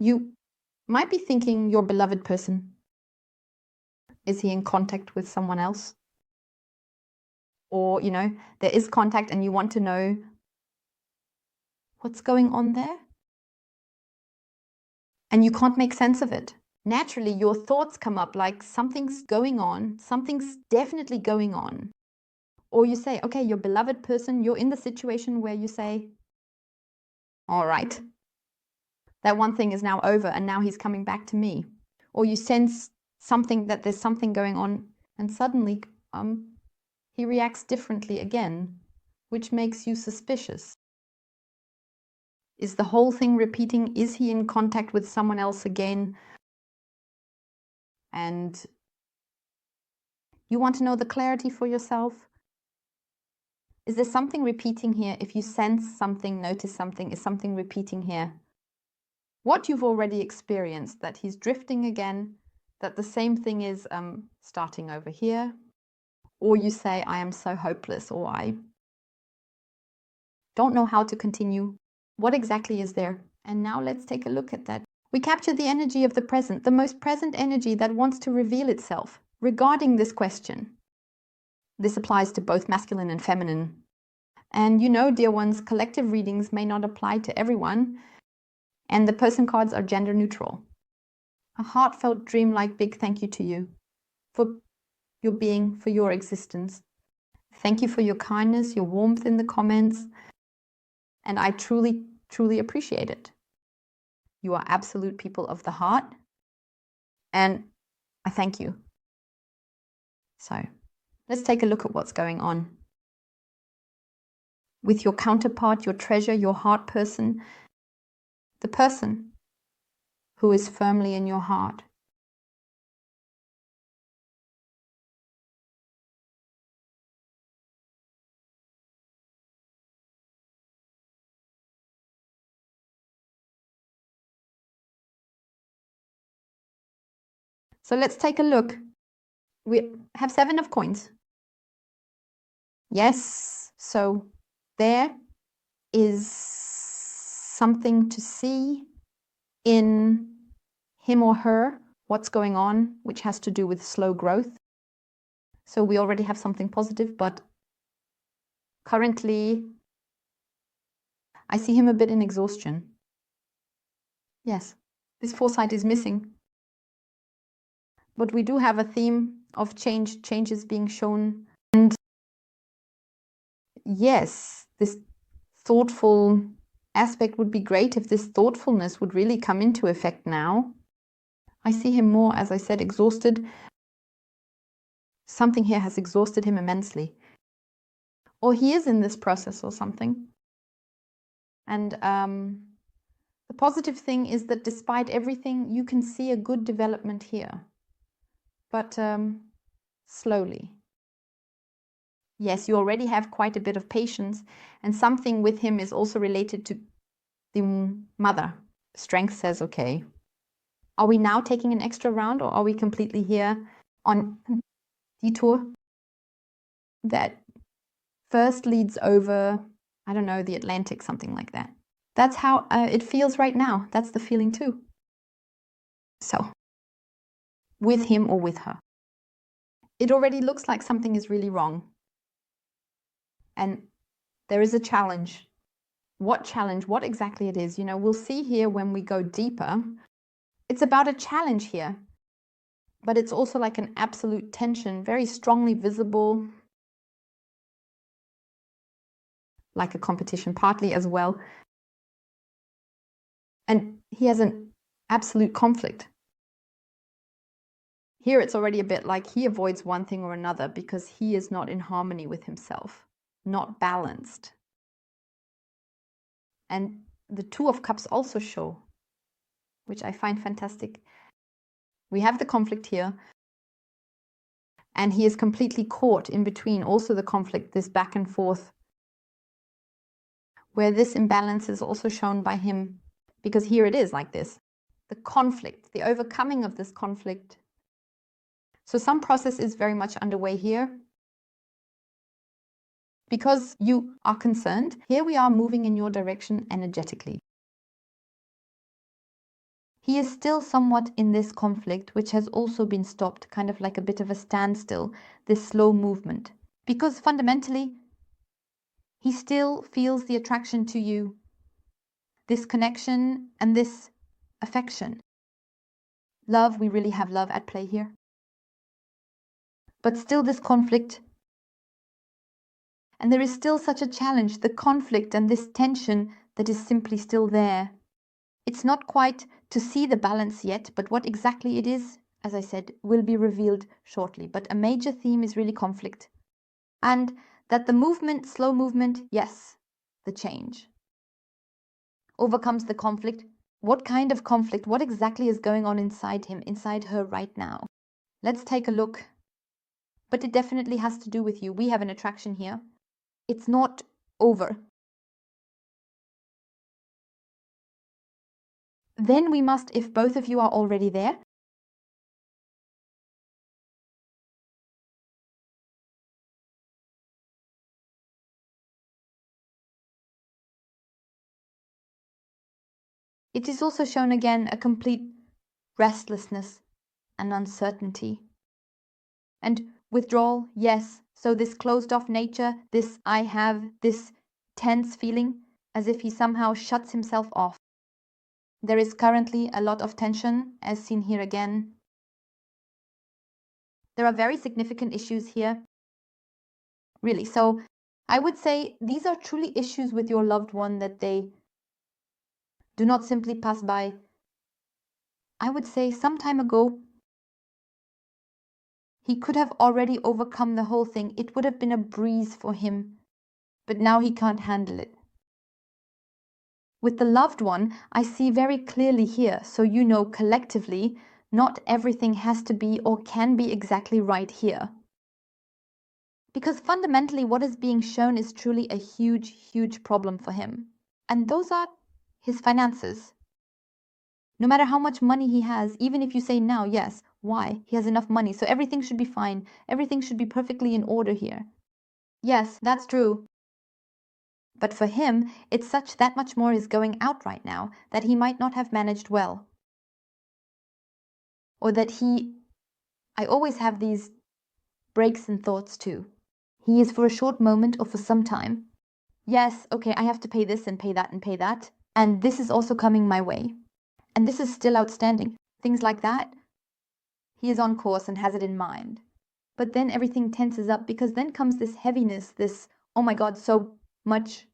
You might be thinking your beloved person, is he in contact with someone else? Or, there is contact and you want to know what's going on there. And you can't make sense of it. Naturally, your thoughts come up like something's going on, something's definitely going on. Or you say, okay, your beloved person, you're in the situation where you say, all right, that one thing is now over and now he's coming back to me. Or you sense something, that there's something going on, and suddenly he reacts differently again, which makes you suspicious. Is the whole thing repeating? Is he in contact with someone else again? And you want to know the clarity for yourself. Is there something repeating here? If you sense something, notice something, is something repeating here? What you've already experienced, that he's drifting again, that the same thing is starting over here, or you say, I am so hopeless, or I don't know how to continue. What exactly is there? And now let's take a look at that. We capture the energy of the present, the most present energy that wants to reveal itself regarding this question. This applies to both masculine and feminine. And dear ones, collective readings may not apply to everyone, and the person cards are gender neutral. A heartfelt, dreamlike big thank you to you for your being, for your existence. Thank you for your kindness, your warmth in the comments, and I truly, truly appreciate it. You are absolute people of the heart, and I thank you. So, let's take a look at what's going on with your counterpart, your treasure, your heart person, the person who is firmly in your heart. So let's take a look. We have 7 of coins. Yes, so there is something to see in him or her, what's going on, which has to do with slow growth. So we already have something positive, but currently I see him a bit in exhaustion. Yes, this foresight is missing. But we do have a theme of changes being shown. And yes, this thoughtful aspect would be great if this thoughtfulness would really come into effect now. I see him more, as I said, exhausted. Something here has exhausted him immensely. Or he is in this process or something. And the positive thing is that despite everything, you can see a good development here. But slowly. Yes, you already have quite a bit of patience, and something with him is also related to the mother. Strength says, okay, are we now taking an extra round, or are we completely here on detour that first leads over, I don't know, the Atlantic, something like that? That's how it feels right now. That's the feeling too. So, with him or with her. It already looks like something is really wrong. And there is a challenge. What challenge? What exactly it is? We'll see here when we go deeper. It's about a challenge here. But it's also like an absolute tension, very strongly visible. Like a competition partly as well. And he has an absolute conflict. Here it's already a bit like he avoids one thing or another because he is not in harmony with himself, not balanced. And the Two of Cups also show, which I find fantastic. We have the conflict here, and he is completely caught in between also the conflict, this back and forth, where this imbalance is also shown by him, because here it is like this. The conflict, the overcoming of this conflict. So some process is very much underway here. Because you are concerned, here we are moving in your direction energetically. He is still somewhat in this conflict, which has also been stopped, kind of like a bit of a standstill, this slow movement. Because fundamentally, he still feels the attraction to you, this connection and this affection. Love, we really have love at play here. But still this conflict. And there is still such a challenge, the conflict and this tension that is simply still there. It's not quite to see the balance yet, but what exactly it is, as I said, will be revealed shortly. But a major theme is really conflict. And that the movement, slow movement, yes, the change, overcomes the conflict. What kind of conflict? What exactly is going on inside him, inside her right now? Let's take a look. But it definitely has to do with you. We have an attraction here. It's not over. Then we must, if both of you are already there, it is also shown again a complete restlessness and uncertainty. And withdrawal, yes. So this closed off nature, this I have, this tense feeling, as if he somehow shuts himself off. There is currently a lot of tension, as seen here again. There are very significant issues here. Really. So I would say these are truly issues with your loved one that they do not simply pass by. I would say some time ago, he could have already overcome the whole thing. It would have been a breeze for him. But now he can't handle it. With the loved one, I see very clearly here, so you know collectively, not everything has to be or can be exactly right here. Because fundamentally, what is being shown is truly a huge, huge problem for him. And those are his finances. No matter how much money he has, even if you say now, yes, why? He has enough money, so everything should be fine. Everything should be perfectly in order here. Yes, that's true. But for him, it's such that much more is going out right now that he might not have managed well. Or that I always have these breaks in thoughts too. He is for a short moment or for some time. Yes, okay, I have to pay this and pay that and pay that. And this is also coming my way. And this is still outstanding. Things like that. He is on course and has it in mind. But then everything tenses up because then comes this heaviness, this, oh my God, so much.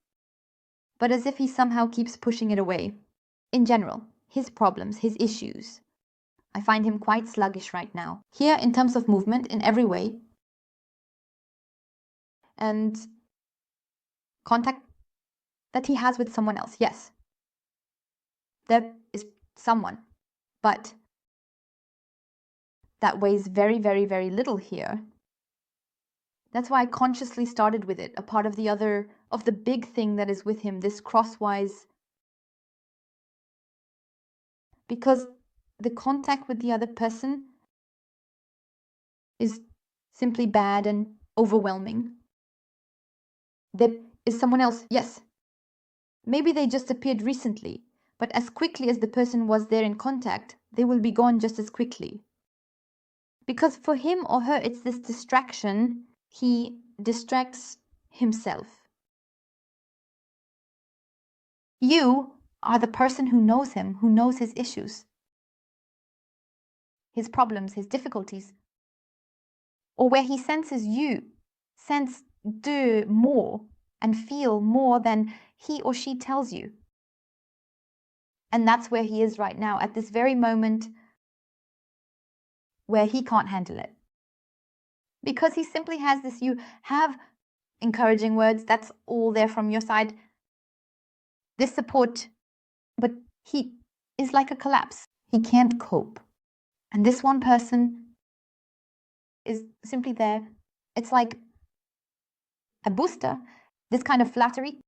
But as if he somehow keeps pushing it away. In general, his problems, his issues. I find him quite sluggish right now. Here, in terms of movement, in every way. And contact that he has with someone else, yes. There is someone. But that weighs very, very, very little here. That's why I consciously started with it, a part of the big thing that is with him, this crosswise. Because the contact with the other person is simply bad and overwhelming. There is someone else, yes. Maybe they just appeared recently, but as quickly as the person was there in contact, they will be gone just as quickly. Because for him or her, it's this distraction. He distracts himself. You are the person who knows him, who knows his issues, his problems, his difficulties, or where he senses you, do more and feel more than he or she tells you. And that's where he is right now, at this very moment where he can't handle it. Because he simply has this, you have encouraging words, that's all there from your side, this support, but he is like a collapse. He can't cope. And this one person is simply there. It's like a booster, this kind of flattery,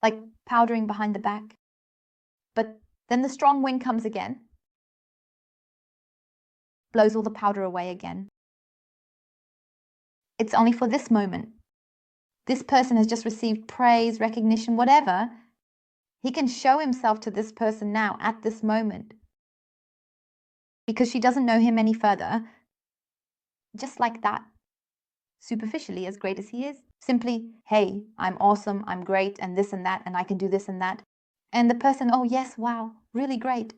like powdering behind the back. But then the strong wind comes again, blows all the powder away again. It's only for this moment. This person has just received praise, recognition, whatever. He can show himself to this person now at this moment. because she doesn't know him any further, just like that, superficially, as great as he is. Simply, hey, I'm awesome, I'm great, and this and that, and I can do this and that. And the person, oh yes, wow, really great.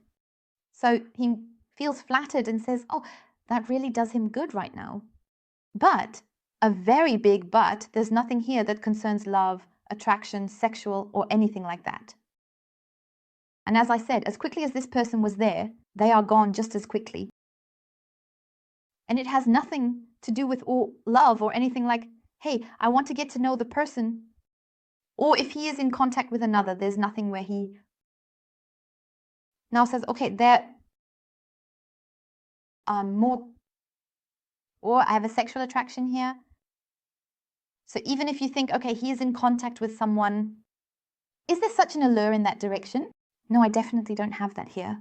So he feels flattered and says, oh, that really does him good right now. But, a very big but, there's nothing here that concerns love, attraction, sexual, or anything like that. And as I said, as quickly as this person was there, they are gone just as quickly. And it has nothing to do with love or anything like, hey, I want to get to know the person. Or if he is in contact with another, there's nothing where he now says, okay, there more, or I have a sexual attraction here. So even if you think, okay, he is in contact with someone, is there such an allure in that direction? No, I definitely don't have that here.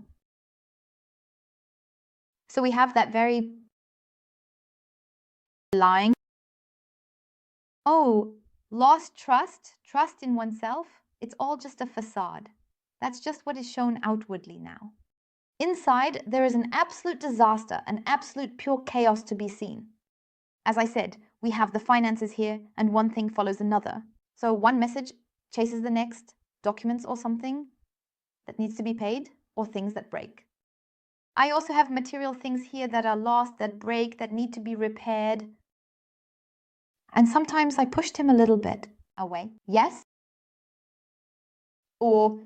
So we have that very lying. Oh, lost trust, trust in oneself. It's all just a facade. That's just what is shown outwardly now. Inside, there is an absolute disaster, an absolute pure chaos to be seen. As I said, we have the finances here, and one thing follows another. So one message chases the next, documents or something that needs to be paid, or things that break. I also have material things here that are lost, that break, that need to be repaired. And sometimes I pushed him a little bit away. Yes. Or,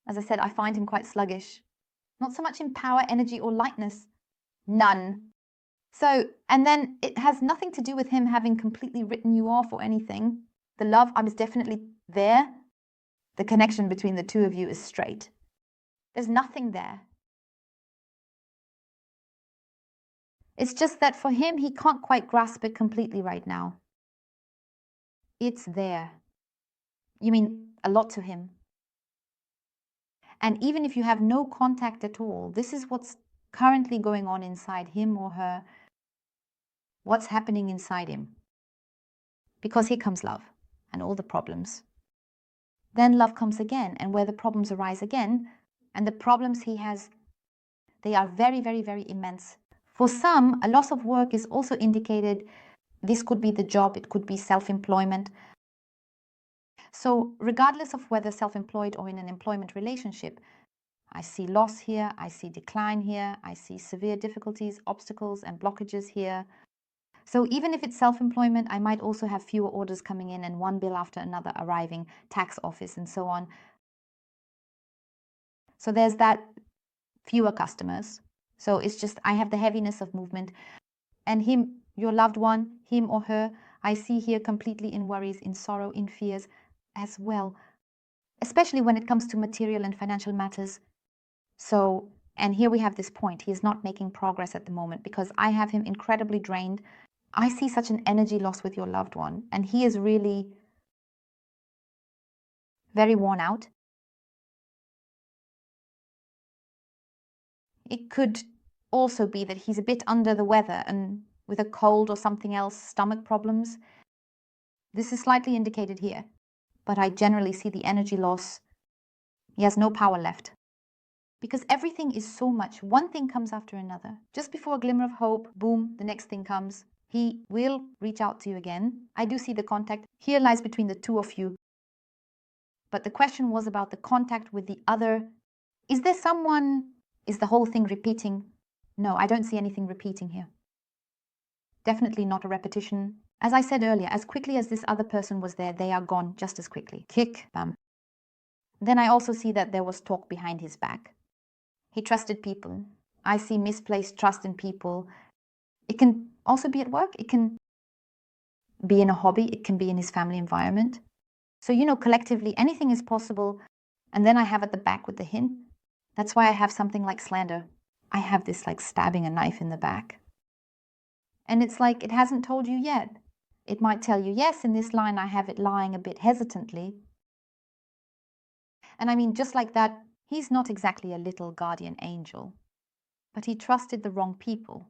as I said, I find him quite sluggish. Not so much in power, energy, or lightness. None. So, and then it has nothing to do with him having completely written you off or anything. The love, I was definitely there. The connection between the two of you is straight. There's nothing there. It's just that for him, he can't quite grasp it completely right now. It's there. You mean a lot to him. And even if you have no contact at all, this is what's currently going on inside him or her. What's happening inside him? Because here comes love and all the problems. Then love comes again, and where the problems arise again, and the problems he has, they are very, very, very immense. For some, a loss of work is also indicated. This could be the job, it could be self-employment. So regardless of whether self-employed or in an employment relationship, I see loss here, I see decline here, I see severe difficulties, obstacles, and blockages here. So even if it's self-employment, I might also have fewer orders coming in and one bill after another arriving, tax office and so on. So there's that, fewer customers. So it's just, I have the heaviness of movement. And him, your loved one, him or her, I see here completely in worries, in sorrow, in fears as well, especially when it comes to material and financial matters. So, and here we have this point, he is not making progress at the moment because I have him incredibly drained. I see such an energy loss with your loved one, and he is really very worn out. It could also be that he's a bit under the weather and with a cold or something else, stomach problems. This is slightly indicated here, but I generally see the energy loss. He has no power left because everything is so much. One thing comes after another. Just before a glimmer of hope, boom, the next thing comes. He will reach out to you again. I do see the contact. Here lies between the two of you. But the question was about the contact with the other. Is there someone? Is the whole thing repeating? No, I don't see anything repeating here. Definitely not a repetition. As I said earlier, as quickly as this other person was there, they are gone just as quickly. Kick, bam. Then I also see that there was talk behind his back. He trusted people. I see misplaced trust in people. It can also be at work. It can be in a hobby. It can be in his family environment. So, collectively, anything is possible. And then I have at the back with the hint. That's why I have something like slander. I have this like stabbing a knife in the back. And it's like it hasn't told you yet. It might tell you, yes, in this line I have it lying a bit hesitantly. And I mean, just like that, he's not exactly a little guardian angel, but he trusted the wrong people.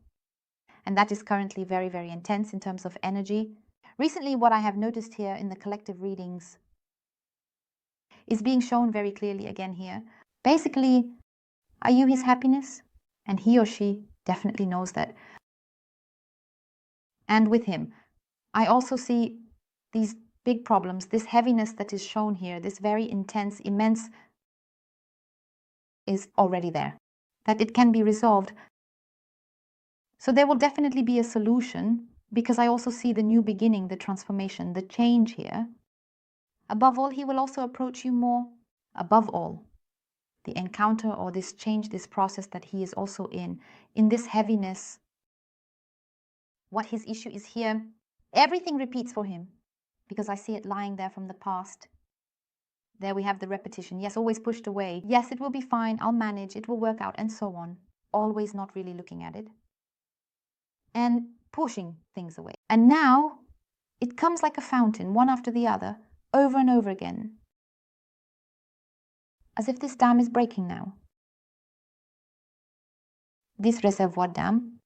And that is currently very, very intense in terms of energy. Recently, what I have noticed here in the collective readings is being shown very clearly again here. Basically, are you his happiness? And he or she definitely knows that. And with him, I also see these big problems, this heaviness that is shown here, this very intense, immense, is already there, that it can be resolved. So there will definitely be a solution, because I also see the new beginning, the transformation, the change here. Above all, he will also approach you more. Above all, the encounter or this change, this process that he is also in this heaviness, what his issue is here, everything repeats for him, because I see it lying there from the past. There we have the repetition. Yes, always pushed away. Yes, it will be fine. I'll manage. It will work out, and so on. Always not really looking at it. And pushing things away. And now it comes like a fountain, one after the other, over and over again. As if this dam is breaking now. This reservoir dam,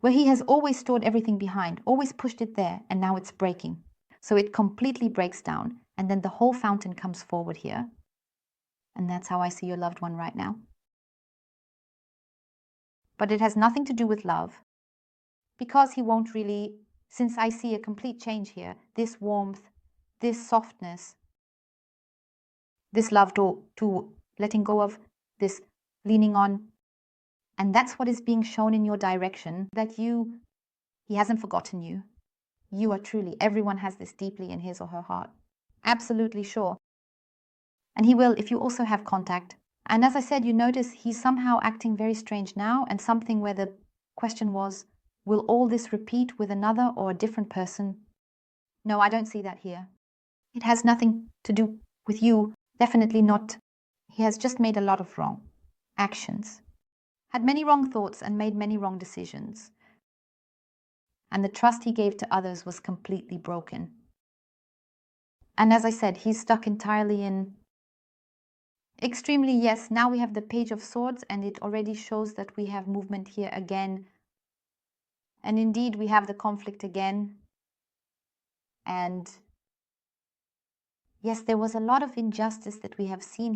where he has always stored everything behind, always pushed it there, and now it's breaking. So it completely breaks down, and then the whole fountain comes forward here. And that's how I see your loved one right now. But it has nothing to do with love, because he won't really, since I see a complete change here, this warmth, this softness, this love to letting go of, this leaning on. And that's what is being shown in your direction, that he hasn't forgotten you. You are truly, everyone has this deeply in his or her heart. Absolutely sure. And he will, if you also have contact. And as I said, you notice he's somehow acting very strange now, and something where the question was, will all this repeat with another or a different person? No, I don't see that here. It has nothing to do with you. Definitely not. He has just made a lot of wrong actions, had many wrong thoughts, and made many wrong decisions. And the trust he gave to others was completely broken. And as I said, he's stuck entirely in extremely, yes, now we have the Page of Swords, and it already shows that we have movement here again. And indeed, we have the conflict again. And yes, there was a lot of injustice that we have seen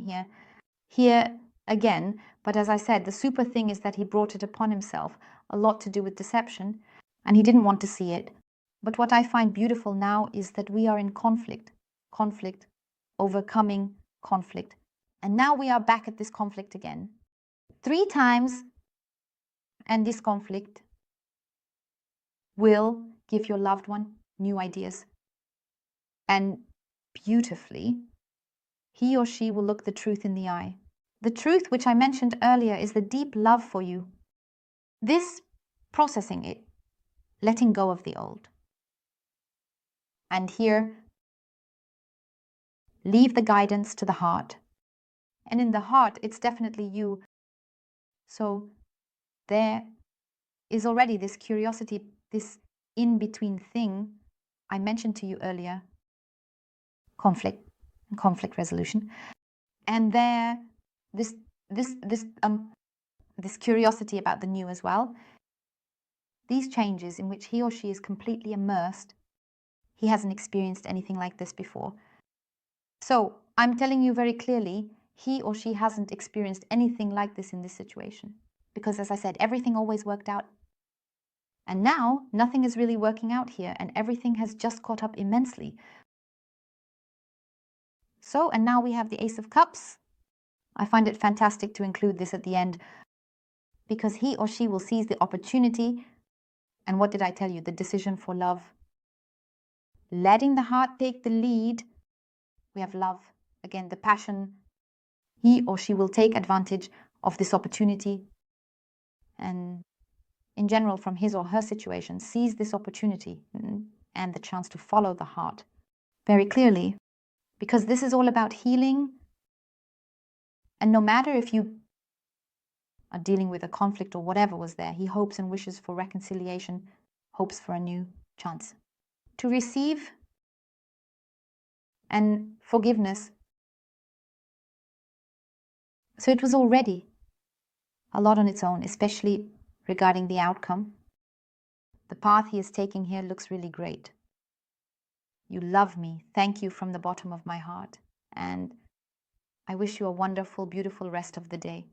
here again. But as I said, the super thing is that he brought it upon himself, a lot to do with deception, and he didn't want to see it. But what I find beautiful now is that we are in conflict, overcoming conflict. And now we are back at this conflict again. 3 times, and this conflict will give your loved one new ideas. And beautifully, he or she will look the truth in the eye. The truth, which I mentioned earlier, is the deep love for you. This processing it, letting go of the old. And here, leave the guidance to the heart. And in the heart, it's definitely you. So there is already this curiosity, this in-between thing I mentioned to you earlier. Conflict and conflict resolution. And there, this curiosity about the new as well. These changes in which he or she is completely immersed. He hasn't experienced anything like this before. So I'm telling you very clearly, he or she hasn't experienced anything like this in this situation. Because as I said, everything always worked out. And now nothing is really working out here, and everything has just caught up immensely. So, and now we have the Ace of Cups. I find it fantastic to include this at the end, because he or she will seize the opportunity. And what did I tell you? The decision for love. Letting the heart take the lead. We have love. Again, the passion. He or she will take advantage of this opportunity. And in general, from his or her situation, seize this opportunity and the chance to follow the heart very clearly. Because this is all about healing. And no matter if you are dealing with a conflict or whatever was there, he hopes and wishes for reconciliation, hopes for a new chance to receive and forgiveness. So it was already a lot on its own, especially regarding the outcome. The path he is taking here looks really great. You love me. Thank you from the bottom of my heart. And I wish you a wonderful, beautiful rest of the day.